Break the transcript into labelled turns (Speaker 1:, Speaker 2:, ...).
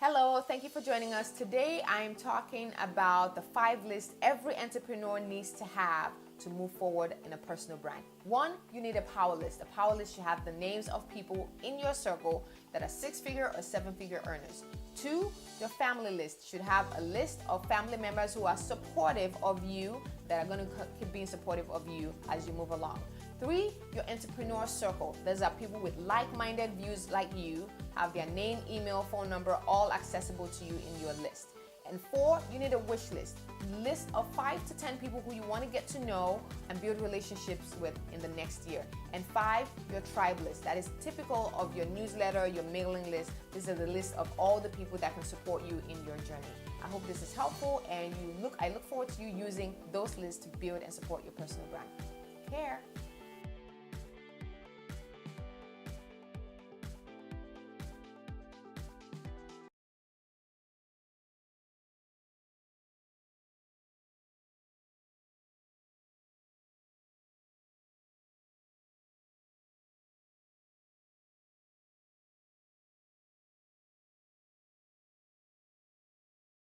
Speaker 1: Hello, thank you for joining us. Today I'm talking about the 5 lists every entrepreneur needs to have to move forward in a personal brand. 1, you need a power list. A power list should have the names of people in your circle that are 6-figure or 7-figure earners. 2, your family list should have a list of family members who are supportive of you, that are going to keep being supportive of you as you move along. 3, your entrepreneur circle. Those are people with like-minded views like you, have their name, email, phone number, all accessible to you in your list. And 4, you need a wish list. List of 5 to 10 people who you want to get to know and build relationships with in the next year. And 5, your tribe list. That is typical of your newsletter, your mailing list. This is the list of all the people that can support you in your journey. I hope this is helpful, and I look forward to you using those lists to build and support your personal brand. Take care.